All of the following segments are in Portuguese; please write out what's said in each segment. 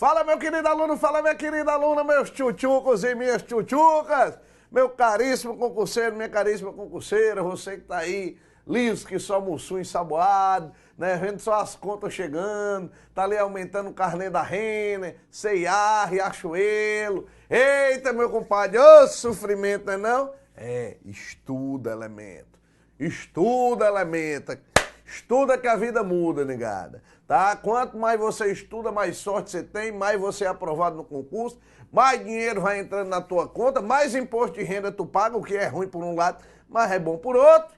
Fala, meu querido aluno, fala, minha querida aluna, meus tchutchucos e minhas tchutchucas, meu caríssimo concurseiro, minha caríssima concurseira, você que tá aí, liso que só mussum ensaboado, né, vendo só as contas chegando, tá ali aumentando o carnê da Renner, C&A, Riachuelo. Eita, meu compadre, ô sofrimento, não é não? Estuda, elemento. Estuda, elemento. Estuda que a vida muda, negada, tá? Quanto mais você estuda, mais sorte você tem, mais você é aprovado no concurso, mais dinheiro vai entrando na tua conta, mais imposto de renda tu paga, o que é ruim por um lado, mas é bom por outro.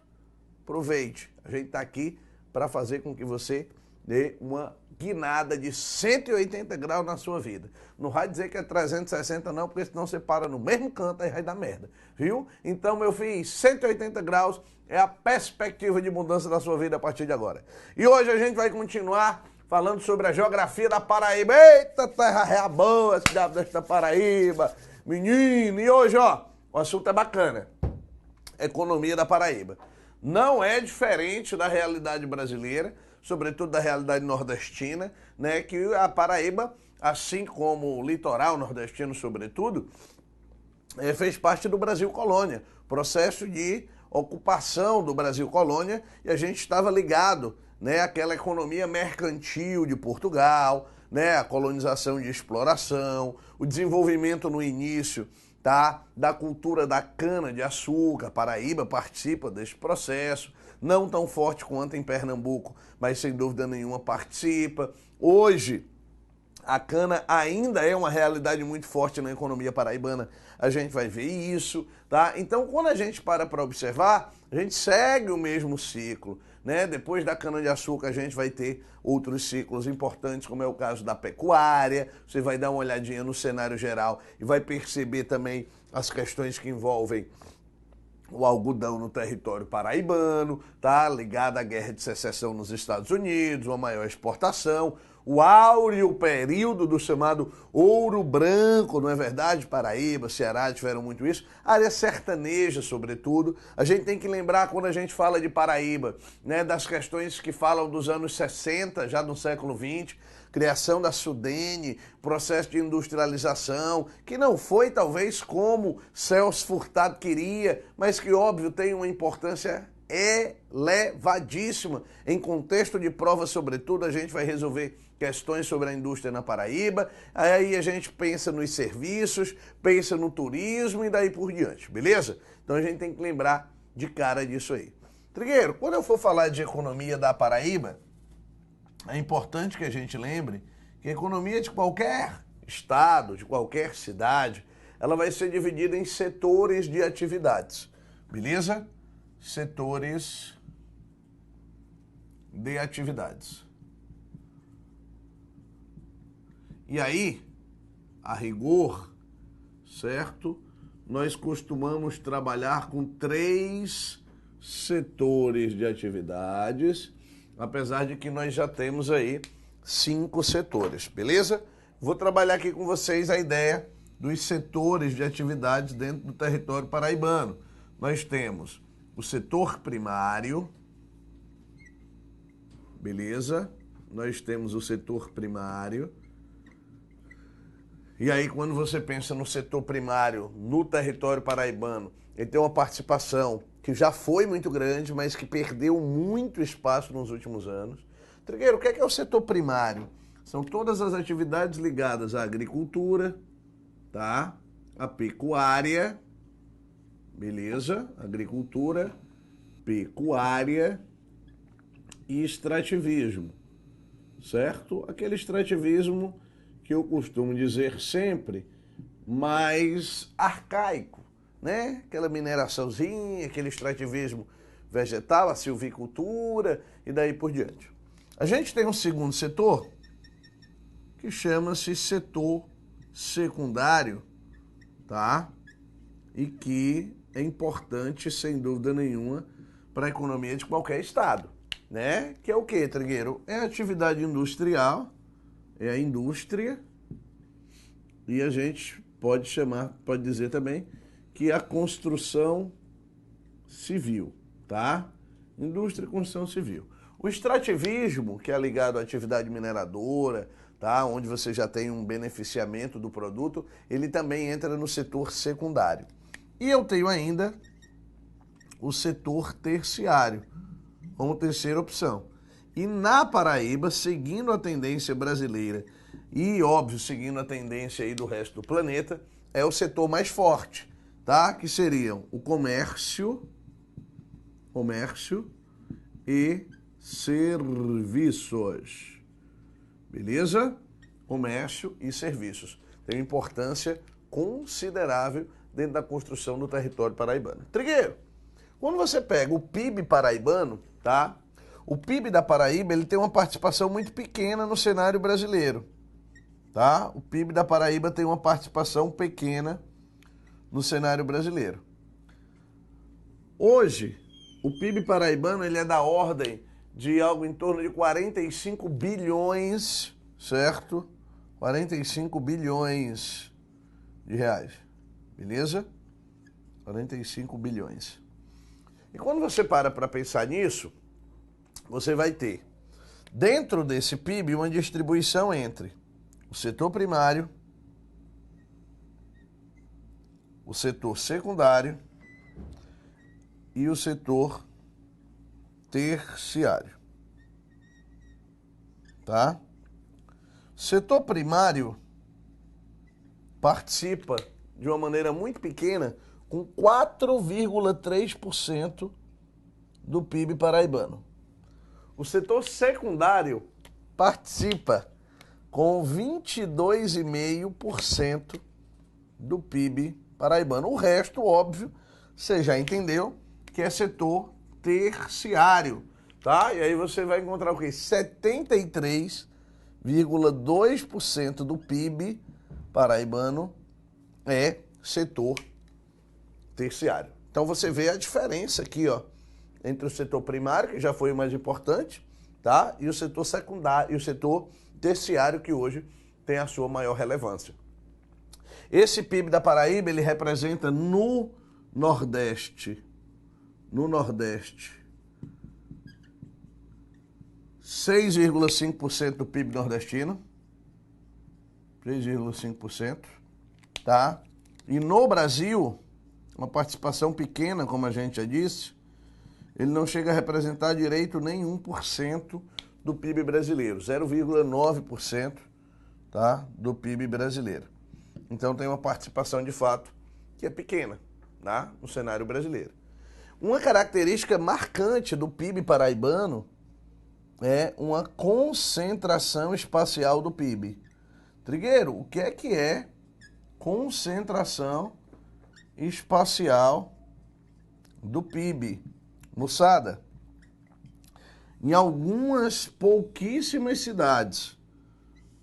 Aproveite, a gente tá aqui para fazer com que você dê uma guinada de 180 graus na sua vida. Não vai dizer que é 360 não, porque senão você para no mesmo canto e vai dar merda, viu? Então, meu filho, 180 graus é a perspectiva de mudança da sua vida a partir de agora. E hoje a gente vai continuar falando sobre a geografia da Paraíba. Eita, terra real boa, cidade desta Paraíba, menino. E hoje, ó, o assunto é bacana. Economia da Paraíba. Não é diferente da realidade brasileira, sobretudo da realidade nordestina, né, que a Paraíba, assim como o litoral nordestino, sobretudo, fez parte do Brasil Colônia, processo de ocupação do Brasil Colônia, e a gente estava ligado, né, àquela economia mercantil de Portugal, né, a colonização de exploração, o desenvolvimento no início, tá, da cultura da cana-de-açúcar. Paraíba participa desse processo, não tão forte quanto em Pernambuco, mas sem dúvida nenhuma participa. Hoje, a cana ainda é uma realidade muito forte na economia paraibana, a gente vai ver isso, tá? Então, quando a gente para observar, a gente segue o mesmo ciclo, né? Depois da cana-de-açúcar, a gente vai ter outros ciclos importantes, como é o caso da pecuária. Você vai dar uma olhadinha no cenário geral e vai perceber também as questões que envolvem o algodão no território paraibano, tá? Ligado à guerra de secessão nos Estados Unidos, uma maior exportação, o áureo período do chamado ouro branco, não é verdade? Paraíba, Ceará tiveram muito isso. A área sertaneja, sobretudo. A gente tem que lembrar, quando a gente fala de Paraíba, né, das questões que falam dos anos 60, já no século XX, criação da Sudene, processo de industrialização, que não foi talvez como Celso Furtado queria, mas que, óbvio, tem uma importância elevadíssima. Em contexto de prova, sobretudo, a gente vai resolver questões sobre a indústria na Paraíba, aí a gente pensa nos serviços, pensa no turismo e daí por diante, beleza? Então a gente tem que lembrar de cara disso aí. Trigueiro, quando eu for falar de economia da Paraíba, é importante que a gente lembre que a economia de qualquer estado, de qualquer cidade, ela vai ser dividida em setores de atividades, beleza? Setores de atividades. E aí, a rigor, certo? Nós costumamos trabalhar com 3 setores de atividades, apesar de que nós já temos aí 5 setores, beleza? Vou trabalhar aqui com vocês a ideia dos setores de atividades dentro do território paraibano. Nós temos o setor primário, beleza? Nós temos o setor primário. E aí, quando você pensa no setor primário, no território paraibano, ele tem uma participação que já foi muito grande, mas que perdeu muito espaço nos últimos anos. Trigueiro, o que é o setor primário? São todas as atividades ligadas à agricultura, tá? À pecuária, beleza? Agricultura, pecuária e extrativismo, certo? Aquele extrativismo que eu costumo dizer sempre, mais arcaico, né? Aquela mineraçãozinha, aquele extrativismo vegetal, a silvicultura e daí por diante. A gente tem um segundo setor que chama-se setor secundário, tá? E que é importante, sem dúvida nenhuma, para a economia de qualquer estado, né? Que é o quê, Trigueiro? É a atividade industrial, é a indústria, e a gente pode dizer também que é a construção civil, tá? Indústria e construção civil. O extrativismo, que é ligado à atividade mineradora, tá? Onde você já tem um beneficiamento do produto, ele também entra no setor secundário. E eu tenho ainda o setor terciário, como terceira opção. E na Paraíba, seguindo a tendência brasileira e, óbvio, seguindo a tendência aí do resto do planeta, é o setor mais forte, tá? Que seriam o comércio e serviços. Beleza? Comércio e serviços. Tem uma importância considerável dentro da construção do território paraibano. Trigueiro, quando você pega o PIB paraibano, tá? O PIB da Paraíba, ele tem uma participação muito pequena no cenário brasileiro, tá? O PIB da Paraíba tem uma participação pequena no cenário brasileiro. Hoje, o PIB paraibano, ele é da ordem de algo em torno de 45 bilhões, certo? 45 bilhões de reais, beleza? 45 bilhões. E quando você para pensar nisso, você vai ter, dentro desse PIB, uma distribuição entre o setor primário, o setor secundário e o setor terciário. Tá? Setor primário participa de uma maneira muito pequena, com 4,3% do PIB paraibano. O setor secundário participa com 22,5% do PIB paraibano. O resto, óbvio, você já entendeu que é setor terciário, tá? E aí você vai encontrar o quê? 73,2% do PIB paraibano é setor terciário. Então você vê a diferença aqui, ó, entre o setor primário, que já foi o mais importante, tá? E o setor secundário, e o setor terciário, que hoje tem a sua maior relevância. Esse PIB da Paraíba, ele representa no Nordeste, 6,5% do PIB nordestino, 6,5%, tá? E no Brasil, uma participação pequena, como a gente já disse, ele não chega a representar direito nem 1% do PIB brasileiro, 0,9%, tá? Do PIB brasileiro. Então tem uma participação de fato que é pequena, tá? No cenário brasileiro. Uma característica marcante do PIB paraibano é uma concentração espacial do PIB. Trigueiro, o que é concentração espacial do PIB? Moçada, em algumas pouquíssimas cidades,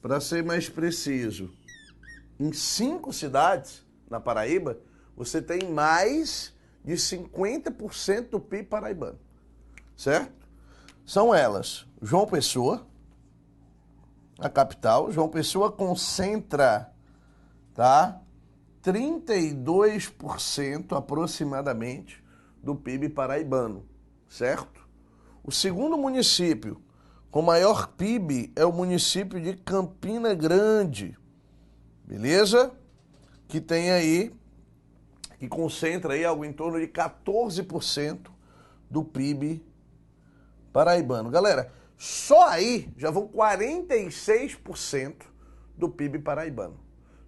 para ser mais preciso, em 5 cidades na Paraíba, você tem mais de 50% do PIB paraibano, certo? São elas: João Pessoa, a capital. João Pessoa concentra, tá, 32% aproximadamente do PIB paraibano, certo? O segundo município com maior PIB é o município de Campina Grande, beleza? Que tem aí, que concentra aí algo em torno de 14% do PIB paraibano. Galera, só aí já vão 46% do PIB paraibano.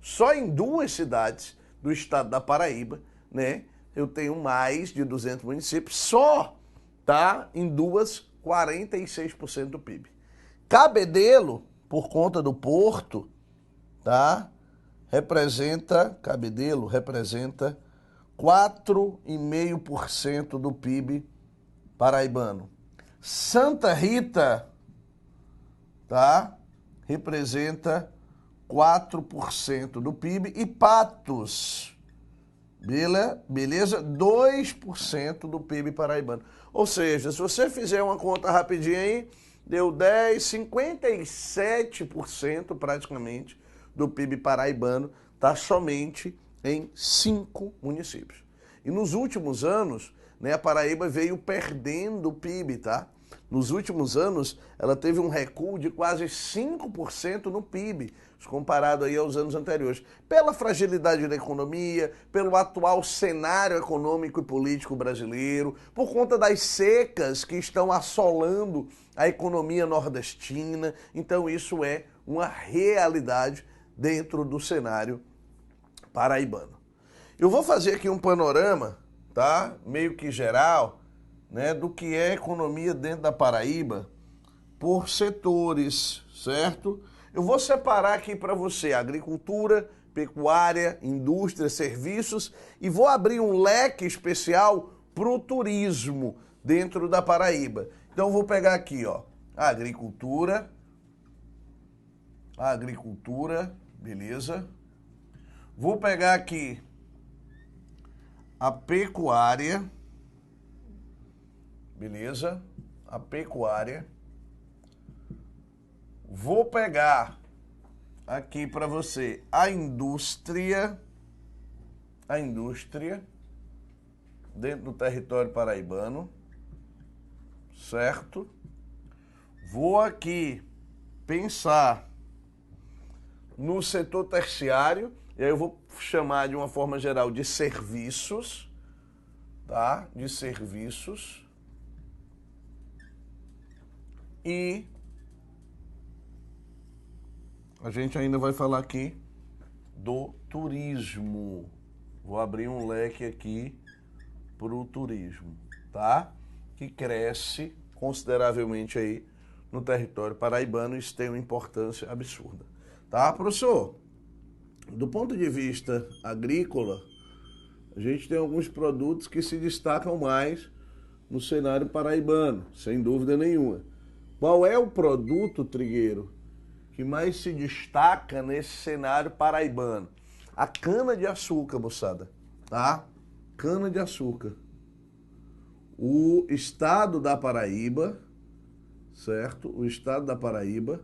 Só em 2 cidades do estado da Paraíba, né, eu tenho mais de 200 municípios, só, tá, em 2, 46% do PIB. Cabedelo, por conta do porto, tá, Cabedelo representa 4,5% do PIB paraibano. Santa Rita, tá, representa 4% do PIB. E Patos, beleza? 2% do PIB paraibano. Ou seja, se você fizer uma conta rapidinha aí, deu 57% praticamente do PIB paraibano, está somente em 5 municípios. E nos últimos anos, né, a Paraíba veio perdendo o PIB, tá? Nos últimos anos, ela teve um recuo de quase 5% no PIB, comparado aí aos anos anteriores, pela fragilidade da economia, pelo atual cenário econômico e político brasileiro, por conta das secas que estão assolando a economia nordestina. Então isso é uma realidade dentro do cenário paraibano. Eu vou fazer aqui um panorama, tá? Meio que geral, né, do que é economia dentro da Paraíba por setores, certo? Eu vou separar aqui para você agricultura, pecuária, indústria, serviços e vou abrir um leque especial para o turismo dentro da Paraíba. Então eu vou pegar aqui, ó, a agricultura, beleza? Vou pegar aqui a pecuária, beleza? A pecuária. Vou pegar aqui para você a indústria dentro do território paraibano, certo? Vou aqui pensar no setor terciário, e aí eu vou chamar de uma forma geral de serviços, tá? De serviços. E a gente ainda vai falar aqui do turismo. Vou abrir um leque aqui para o turismo, tá? Que cresce consideravelmente aí no território paraibano. Isso tem uma importância absurda, tá, professor? Do ponto de vista agrícola, a gente tem alguns produtos que se destacam mais no cenário paraibano, sem dúvida nenhuma. Qual é o produto, Trigueiro, que mais se destaca nesse cenário paraibano? A cana-de-açúcar, moçada, tá? Cana-de-açúcar. O estado da Paraíba, certo? O estado da Paraíba,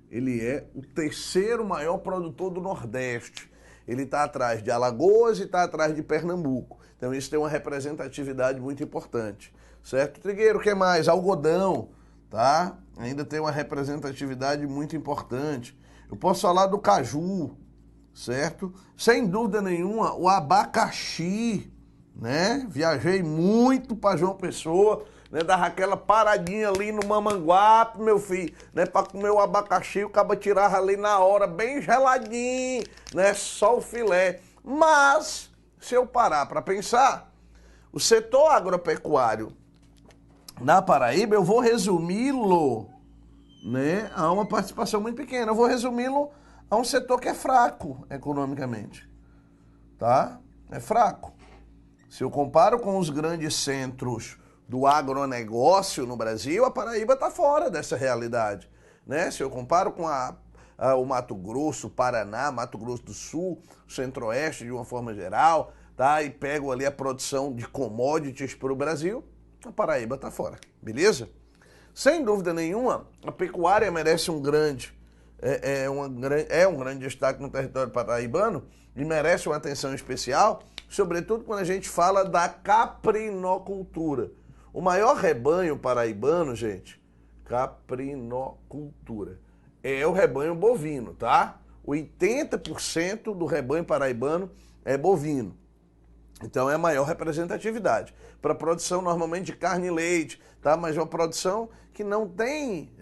ele é o terceiro maior produtor do Nordeste. Ele está atrás de Alagoas e está atrás de Pernambuco. Então isso tem uma representatividade muito importante, certo? Trigueiro, o que mais? Algodão, tá? Ainda tem uma representatividade muito importante. Eu posso falar do caju, certo? Sem dúvida nenhuma, o abacaxi, né? Viajei muito para João Pessoa, né? Dava aquela paradinha ali no Mamanguape, meu filho, né? Para comer o abacaxi, o cabo tirava ali na hora, bem geladinho, né? Só o filé. Mas, se eu parar para pensar, o setor agropecuário na Paraíba, eu vou resumi-lo, né, a uma participação muito pequena. Eu vou resumi-lo a um setor que é fraco economicamente, tá? É fraco. Se eu comparo com os grandes centros do agronegócio no Brasil, a Paraíba está fora dessa realidade, né? Se eu comparo com o Mato Grosso, o Paraná, Mato Grosso do Sul, o Centro-Oeste de uma forma geral, tá? E pego ali a produção de commodities para o Brasil, a Paraíba está fora, beleza? Sem dúvida nenhuma, a pecuária merece um grande destaque no território paraibano e merece uma atenção especial, sobretudo quando a gente fala da caprinocultura. O maior rebanho paraibano, gente, caprinocultura, é o rebanho bovino, tá? 80% do rebanho paraibano é bovino. Então é a maior representatividade para a produção normalmente de carne e leite, tá? Mas é uma produção que não tem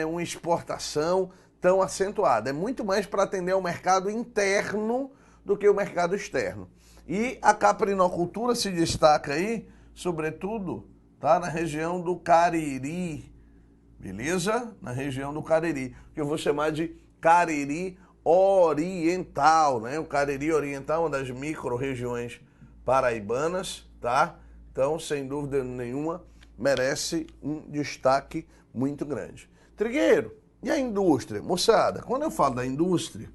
uma exportação tão acentuada. É muito mais para atender ao mercado interno do que o mercado externo. E a caprinocultura se destaca aí, sobretudo, tá? Na região do Cariri, beleza? Na região do Cariri, que eu vou chamar de Cariri Oriental, né? O Cariri Oriental é uma das micro-regiões paraibanas, tá? Então, sem dúvida nenhuma, merece um destaque muito grande. Trigueiro, e a indústria? Moçada, quando eu falo da indústria,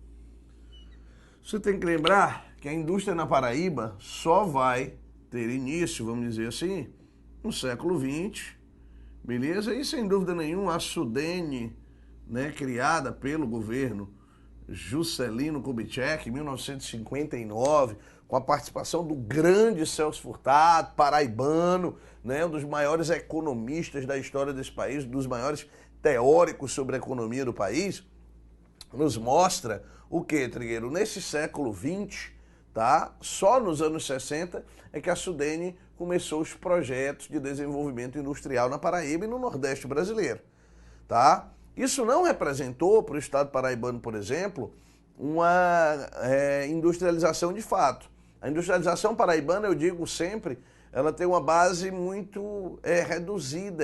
você tem que lembrar que a indústria na Paraíba só vai ter início, vamos dizer assim, no século XX, beleza? E sem dúvida nenhuma, a Sudene, né, criada pelo governo Juscelino Kubitschek, em 1959, com a participação do grande Celso Furtado, paraibano, né, um dos maiores economistas da história desse país, um dos maiores teóricos sobre a economia do país, nos mostra o que, Trigueiro? Nesse século XX, tá? Só nos anos 60 é que a Sudene começou os projetos de desenvolvimento industrial na Paraíba e no Nordeste brasileiro, tá? Isso não representou para o estado paraibano, por exemplo, uma industrialização de fato. A industrialização paraibana, eu digo sempre, ela tem uma base muito reduzida,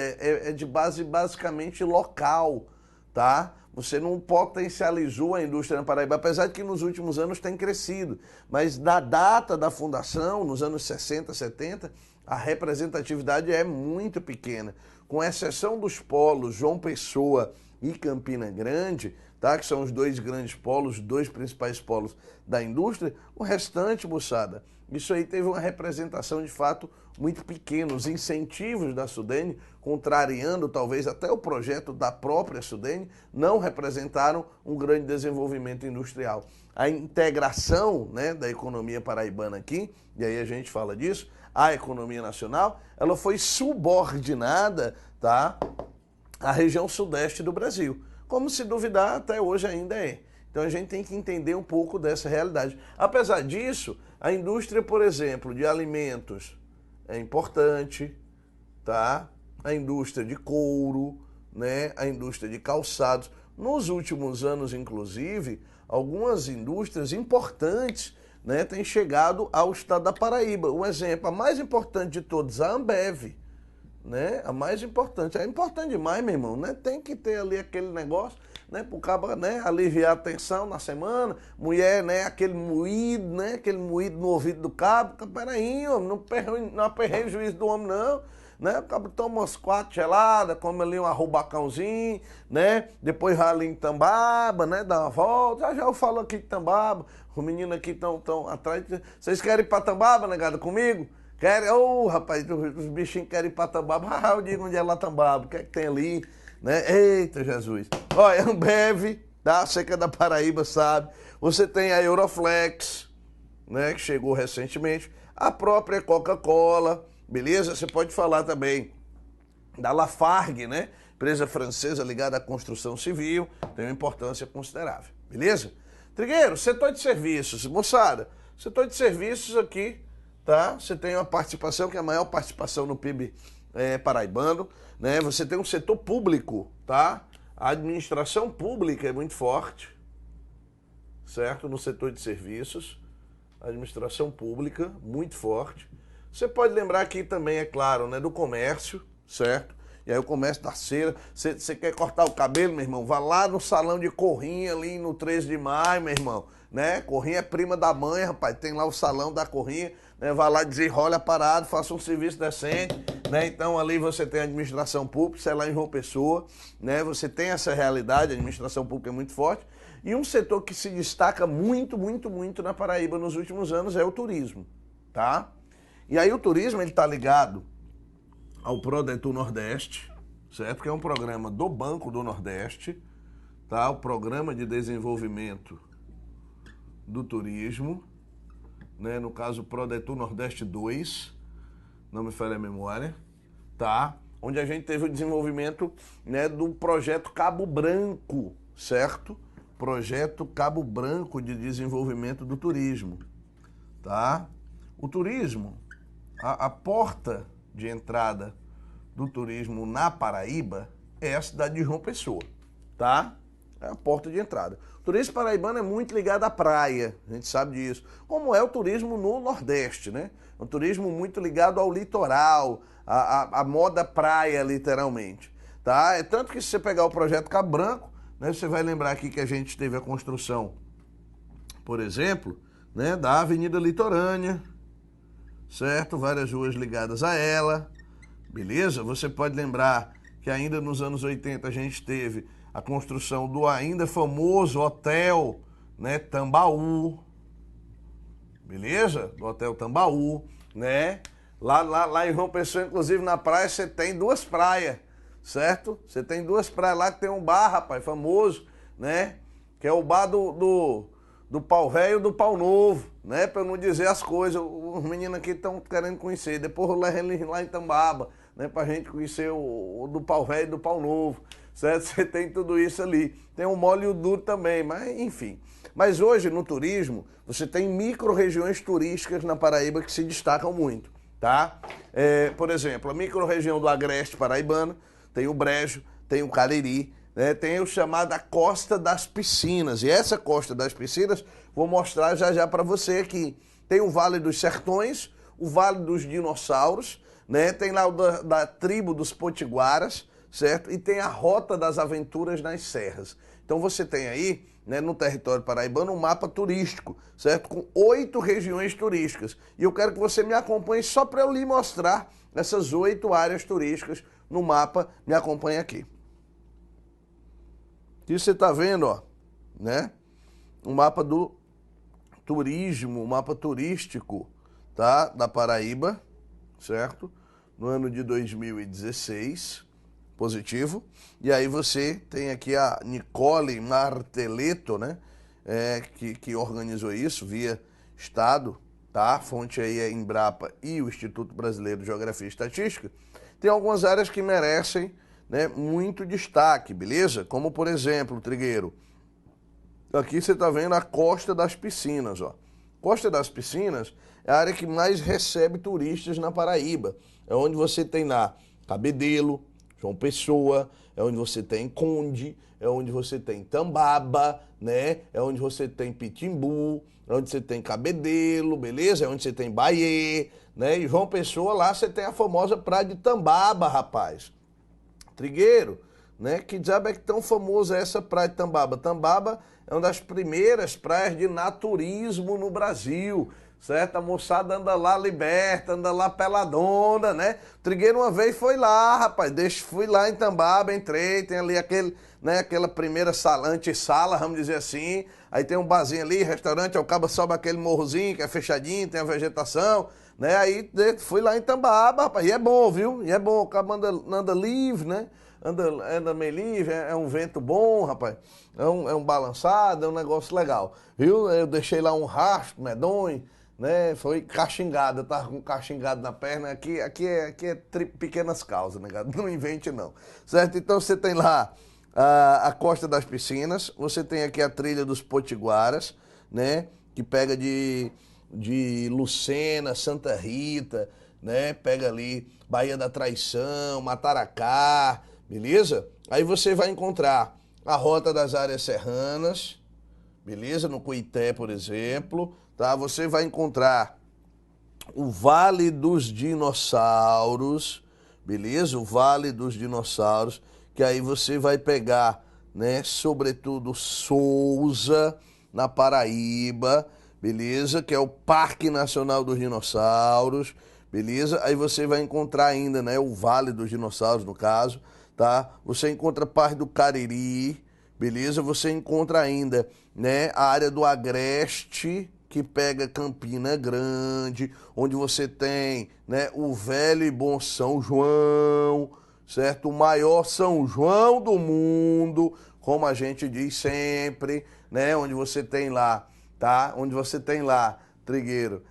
de base basicamente local, tá? Você não potencializou a indústria na Paraíba, apesar de que nos últimos anos tem crescido. Mas da data da fundação, nos anos 60, 70, a representatividade é muito pequena. Com exceção dos polos João Pessoa e Campina Grande, tá? Que são os dois grandes polos, os dois principais polos da indústria, o restante, moçada, isso aí teve uma representação de fato muito pequena. Os incentivos da Sudene, contrariando talvez até o projeto da própria Sudene, não representaram um grande desenvolvimento industrial. A integração, né, da economia paraibana aqui, e aí a gente fala disso, à economia nacional, ela foi subordinada, tá, à região sudeste do Brasil. Como se duvidar, até hoje ainda é. Então a gente tem que entender um pouco dessa realidade. Apesar disso, a indústria, por exemplo, de alimentos é importante, tá? A indústria de couro, né? A indústria de calçados. Nos últimos anos, inclusive, algumas indústrias importantes, né, têm chegado ao estado da Paraíba. Um exemplo, a mais importante de todas, a Ambev, né? A mais importante. É importante demais, meu irmão, né? Tem que ter ali aquele negócio, né, pro cabo, né, aliviar a tensão na semana, mulher, né, aquele moído, né, aquele moído no ouvido do cabo. Peraí, homem, não aperrei o juízo do homem, não, né, o cabo toma umas 4 geladas, come ali um arrubacãozinho, né, depois vai ali em Tambaba, né, dá uma volta. Já eu falo aqui de Tambaba, os meninos aqui estão atrás. Vocês querem ir pra Tambaba, negada, comigo? Querem? Ô, rapaz, os bichinhos querem ir pra Tambaba. Eu digo onde é lá Tambaba, o que é que tem ali, né? Eita, Jesus. Olha, Ambev, tá? Você que é da Paraíba sabe. Você tem a Euroflex, né, que chegou recentemente. A própria Coca-Cola, beleza? Você pode falar também da Lafargue, né? Empresa francesa ligada à construção civil, tem uma importância considerável, beleza? Trigueiro, setor de serviços. Moçada, setor de serviços aqui, tá? Você tem uma participação que é a maior participação no PIB paraibano, né? Você tem um setor público, tá? A administração pública é muito forte, certo? No setor de serviços, a administração pública muito forte. Você pode lembrar aqui também, é claro, né, do comércio, certo? E aí o comércio da cera, você quer cortar o cabelo, meu irmão? Vá lá no salão de Corrinha, ali no 13 de maio, meu irmão, né? Corrinha é prima da mãe, rapaz, tem lá o salão da Corrinha, né? Vá lá, desenrola a parada, faça um serviço decente, né? Então ali você tem a administração pública, isso é lá em João Pessoa, né? Você tem essa realidade, a administração pública é muito forte. E um setor que se destaca muito, muito, muito na Paraíba nos últimos anos é o turismo, tá? E aí o turismo, ele tá ligado ao Prodetur Nordeste, certo? Que é um programa do Banco do Nordeste, tá? O Programa de Desenvolvimento do Turismo, né? No caso, Prodetur Nordeste 2, não me falha a memória, tá? Onde a gente teve o desenvolvimento, né, do projeto Cabo Branco, certo? Projeto Cabo Branco de Desenvolvimento do Turismo, tá? O turismo, a porta de entrada do turismo na Paraíba é a cidade de João Pessoa, tá? É a porta de entrada. O turismo paraibano é muito ligado à praia, a gente sabe disso. Como é o turismo no Nordeste, né? É um turismo muito ligado ao litoral, à moda praia, literalmente, tá? É tanto que se você pegar o projeto Cabo Branco, né, você vai lembrar aqui que a gente teve a construção, por exemplo, né, da Avenida Litorânea, certo? Várias ruas ligadas a ela, beleza? Você pode lembrar que ainda nos anos 80 a gente teve a construção do ainda famoso hotel, né, Tambaú, beleza? Do Hotel Tambaú, né? Lá em João Pessoa, inclusive na praia, você tem 2 praias, certo? Você tem 2 praias lá que tem um bar, rapaz, famoso, né? Que é o bar do do pau velho e do pau novo, né? Para eu não dizer as coisas. Os meninos aqui estão querendo conhecer. Depois eu levo eles lá em Tambaba, né? Pra gente conhecer o do pau velho e do pau novo, certo? Você tem tudo isso ali. Tem o mole e o duro também, mas enfim. Mas hoje, no turismo, você tem micro-regiões turísticas na Paraíba que se destacam muito, tá? Por exemplo, a micro-região do Agreste Paraibano, tem o Brejo, tem o Cariri, né? Tem o chamado Costa das Piscinas. E essa Costa das Piscinas, vou mostrar já já para você aqui. Tem o Vale dos Sertões, o Vale dos Dinossauros, né? Tem lá o da tribo dos Potiguaras, certo? E tem a Rota das Aventuras nas Serras. Então você tem aí, né, no território paraibano, um mapa turístico, certo? Com 8 regiões turísticas. E eu quero que você me acompanhe só para eu lhe mostrar essas 8 áreas turísticas no mapa. Me acompanhe aqui. Aqui você está vendo, ó, né? Um mapa do turismo, um mapa turístico, tá? Da Paraíba, certo? No ano de 2016. Positivo. E aí você tem aqui a Nicole Marteletto, né? Que organizou isso via Estado, tá? A fonte aí é Embrapa e o Instituto Brasileiro de Geografia e Estatística. Tem algumas áreas que merecem, né, muito destaque, beleza? Como, por exemplo, Trigueiro, aqui você está vendo a Costa das Piscinas, ó. Costa das Piscinas é a área que mais recebe turistas na Paraíba. É onde você tem lá Cabedelo, João Pessoa, é onde você tem Conde, é onde você tem Tambaba, né? É onde você tem Pitimbu, é onde você tem Cabedelo, beleza? É onde você tem Bahia, né? E João Pessoa, lá você tem a famosa praia de Tambaba, rapaz. Trigueiro, né? Que diabo é que tão famosa é essa praia de Tambaba? Tambaba é uma das primeiras praias de naturismo no Brasil, certo? A moçada anda lá liberta, anda lá peladona, né? Trigueiro uma vez foi lá, rapaz, fui lá em Tambaba, entrei, tem ali aquela primeira sala, vamos dizer assim, aí tem um barzinho ali, restaurante, ao cabo sobe aquele morrozinho que é fechadinho, tem a vegetação, né? Aí fui lá em Tambaba, rapaz, e é bom, viu? E é bom, o cabo anda livre, né? Anda meio livre, é um vento bom, rapaz, é um balançado, é um negócio legal, viu? Eu deixei lá um rastro medonho, né? Foi caxingado, eu tava com caxingado na perna, aqui é pequenas causas, negado, não invente não, certo? Então você tem lá a Costa das Piscinas, você tem aqui a Trilha dos Potiguaras, né? Que pega de Lucena, Santa Rita, né? Pega ali Baía da Traição, Mataracá, beleza? Aí você vai encontrar a Rota das Áreas Serranas, beleza? No Cuité, por exemplo, tá? Você vai encontrar o Vale dos Dinossauros, beleza? O Vale dos Dinossauros, que aí você vai pegar, né? Sobretudo Sousa, na Paraíba, beleza? Que é o Parque Nacional dos Dinossauros, beleza? Aí você vai encontrar ainda, né? O Vale dos Dinossauros, no caso, tá? Você encontra parte do Cariri, beleza? Você encontra ainda, né, a área do Agreste, que pega Campina Grande, onde você tem, né, o velho e bom São João, certo? O maior São João do mundo, como a gente diz sempre, né? Onde você tem lá, tá? Onde você tem lá, Trigueiro,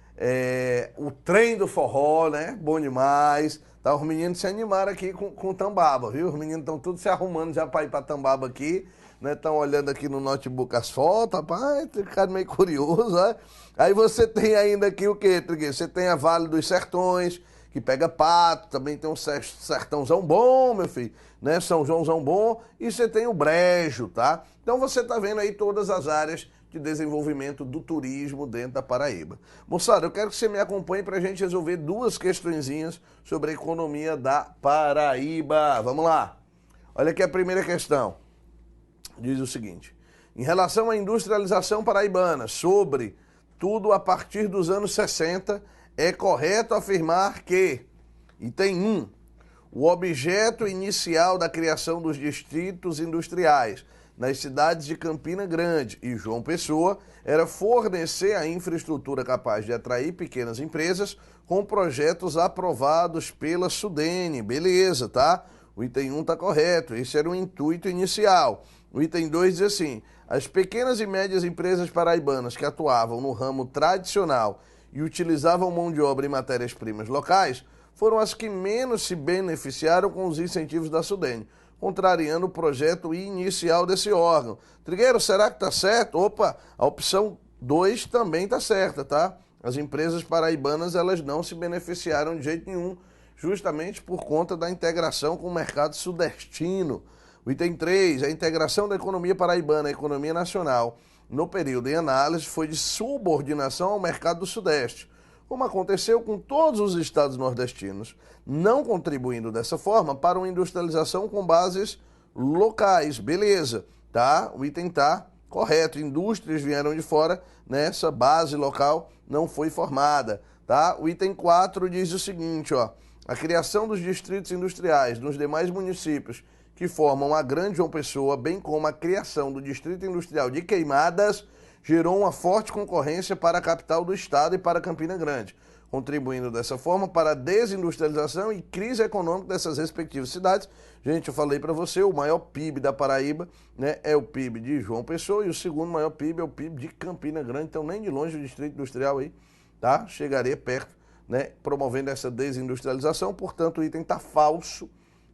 o trem do forró, né? Bom demais. Tá, os meninos se animaram aqui com Tambaba, viu? Os meninos estão todos se arrumando já para ir para Tambaba aqui, né? Estão olhando aqui no notebook as fotos, rapaz, ficaram meio curioso, né? Aí você tem ainda aqui o quê, Trigueiro? Você tem a Vale dos Sertões, que pega Pato, também tem um sertãozão bom, meu filho, né? São Joãozão bom, e você tem o Brejo, tá? Então você tá vendo aí todas as áreas de desenvolvimento do turismo dentro da Paraíba. Moçada, eu quero que você me acompanhe para a gente resolver 2 questõezinhas sobre a economia da Paraíba. Vamos lá. Olha aqui a primeira questão. Diz o seguinte: em relação à industrialização paraibana, sobre tudo a partir dos anos 60, é correto afirmar que, item 1, o objeto inicial da criação dos distritos industriais nas cidades de Campina Grande e João Pessoa era fornecer a infraestrutura capaz de atrair pequenas empresas com projetos aprovados pela Sudene. Beleza, tá? O item 1 tá correto, esse era o intuito inicial. O item 2 diz assim: as pequenas e médias empresas paraibanas que atuavam no ramo tradicional e utilizavam mão de obra e matérias-primas locais foram as que menos se beneficiaram com os incentivos da Sudene, contrariando o projeto inicial desse órgão. Trigueiro, será que está certo? Opa, a opção 2 também está certa, tá? As empresas paraibanas, elas não se beneficiaram de jeito nenhum, justamente por conta da integração com o mercado sudestino. O item 3, a integração da economia paraibana à economia nacional no período em análise foi de subordinação ao mercado do Sudeste, como aconteceu com todos os estados nordestinos, não contribuindo dessa forma para uma industrialização com bases locais. Beleza, tá? O item tá correto. Indústrias vieram de fora, nessa base local não foi formada, tá? O item 4 diz o seguinte, ó: a criação dos distritos industriais nos demais municípios que formam a Grande João Pessoa, bem como a criação do Distrito Industrial de Queimadas, gerou uma forte concorrência para a capital do estado e para Campina Grande, contribuindo dessa forma para a desindustrialização e crise econômica dessas respectivas cidades. Gente, eu falei para você, o maior PIB da Paraíba, né, é o PIB de João Pessoa, e o segundo maior PIB é o PIB de Campina Grande, então nem de longe o Distrito Industrial aí, tá? Chegaria perto, né, promovendo essa desindustrialização. Portanto, o item está falso,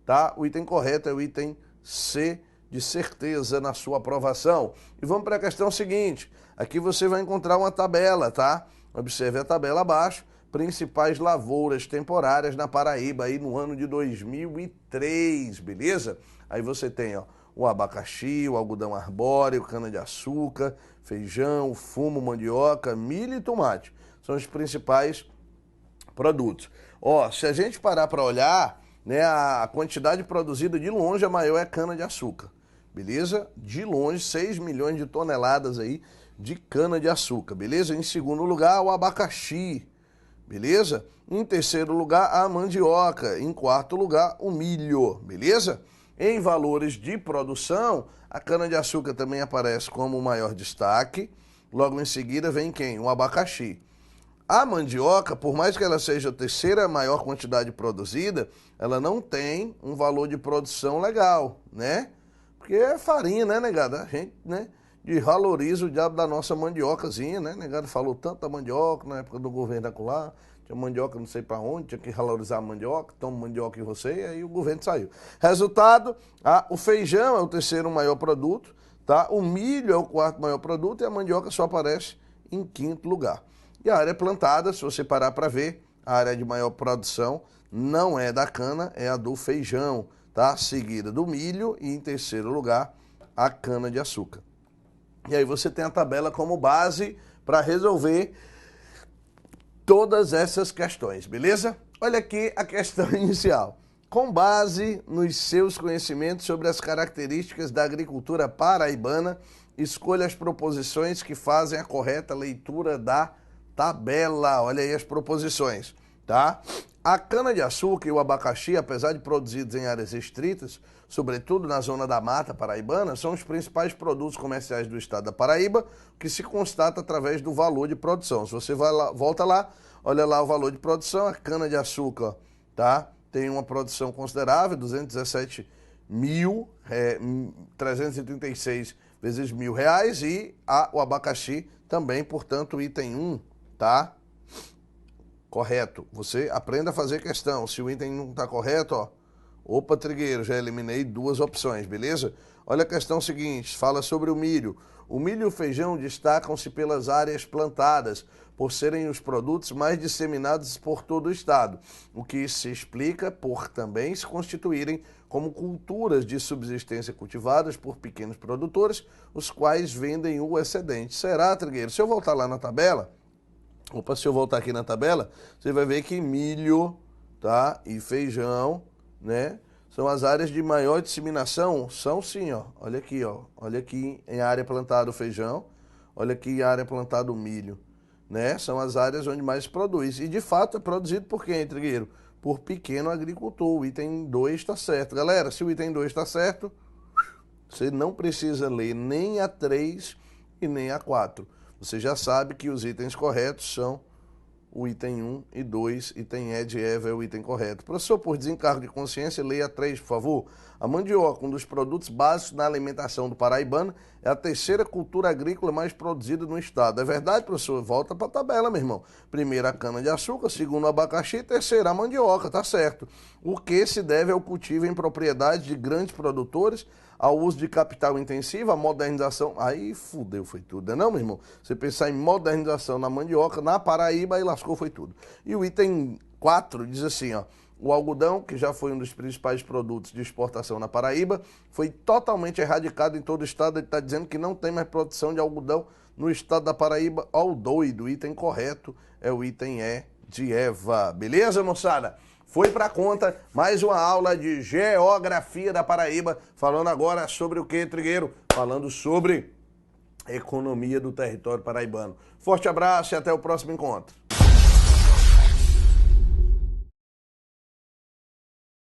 tá? O item correto é o item C, de certeza, na sua aprovação. E vamos para a questão seguinte. Aqui você vai encontrar uma tabela, tá? Observe a tabela abaixo. Principais lavouras temporárias na Paraíba aí no ano de 2003, beleza? Aí você tem, ó, o abacaxi, o algodão arbóreo, cana-de-açúcar, feijão, fumo, mandioca, milho e tomate. São os principais produtos. Ó, se a gente parar para olhar, né, a quantidade produzida de longe a maior é cana-de-açúcar, beleza? De longe, 6 milhões de toneladas aí de cana-de-açúcar, beleza? Em segundo lugar, o abacaxi, beleza? Em terceiro lugar, a mandioca. Em quarto lugar, o milho, beleza? Em valores de produção, a cana-de-açúcar também aparece como o maior destaque. Logo em seguida vem quem? O abacaxi. A mandioca, por mais que ela seja a terceira maior quantidade produzida, ela não tem um valor de produção legal, né? Porque é farinha, né, negada? A gente, né, desvaloriza o diabo da nossa mandiocazinha, né? Negada falou tanto da mandioca na época do governo acolá, tinha mandioca não sei para onde, tinha que valorizar a mandioca, toma mandioca em você, e aí o governo saiu. Resultado, o feijão é o terceiro maior produto, tá? O milho é o quarto maior produto e a mandioca só aparece em quinto lugar. E a área plantada, se você parar para ver, a área de maior produção não é da cana, é a do feijão, tá? Seguida do milho e, em terceiro lugar, a cana-de-açúcar. E aí você tem a tabela como base para resolver todas essas questões, beleza? Olha aqui a questão inicial. Com base nos seus conhecimentos sobre as características da agricultura paraibana, escolha as proposições que fazem a correta leitura da tabela. Olha aí as proposições, tá? A cana-de-açúcar e o abacaxi, apesar de produzidos em áreas restritas, sobretudo na zona da mata paraibana, são os principais produtos comerciais do estado da Paraíba, que se constata através do valor de produção. Se você vai lá, volta lá, olha lá o valor de produção, a cana-de-açúcar, tá? Tem uma produção considerável, 217.336 vezes R$1.000, e o abacaxi também, portanto, o item 1, tá? Correto. Você aprenda a fazer questão. Se o item não está correto, ó, opa, Trigueiro, já eliminei duas opções, beleza? Olha a questão seguinte, fala sobre o milho. O milho e o feijão destacam-se pelas áreas plantadas, por serem os produtos mais disseminados por todo o estado, o que se explica por também se constituírem como culturas de subsistência cultivadas por pequenos produtores, os quais vendem o excedente. Será, Trigueiro? Se eu voltar lá na tabela, se eu voltar aqui na tabela, você vai ver que milho, tá, e feijão, né, são as áreas de maior disseminação, são sim, ó, olha aqui em área plantada o feijão, olha aqui em área plantada o milho, né, são as áreas onde mais se produz, e de fato é produzido por quem, Trigueiro? Por pequeno agricultor. O item 2 está certo. Galera, se o item 2 está certo, você não precisa ler nem a 3 e nem a 4. Você já sabe que os itens corretos são o item 1 e 2, item E de Eva é o item correto. Professor, por desencargo de consciência, leia a 3, por favor. A mandioca, um dos produtos básicos na alimentação do paraibano, é a terceira cultura agrícola mais produzida no estado. É verdade, professor? Volta para a tabela, meu irmão. Primeira, a cana-de-açúcar, segundo, o abacaxi, terceira, a mandioca, tá certo. O que se deve ao cultivo em propriedades de grandes produtores, ao uso de capital intensivo, à modernização. Aí fudeu, foi tudo, não, meu irmão? Você pensar em modernização na mandioca, na Paraíba, aí lascou, foi tudo. E o item 4 diz assim, ó. O algodão, que já foi um dos principais produtos de exportação na Paraíba, foi totalmente erradicado em todo o estado. Ele está dizendo que não tem mais produção de algodão no estado da Paraíba. Ó, o doido, o item correto é o item E de Eva. Beleza, moçada? Foi para conta mais uma aula de geografia da Paraíba, falando agora sobre o que, Trigueiro? Falando sobre economia do território paraibano. Forte abraço e até o próximo encontro.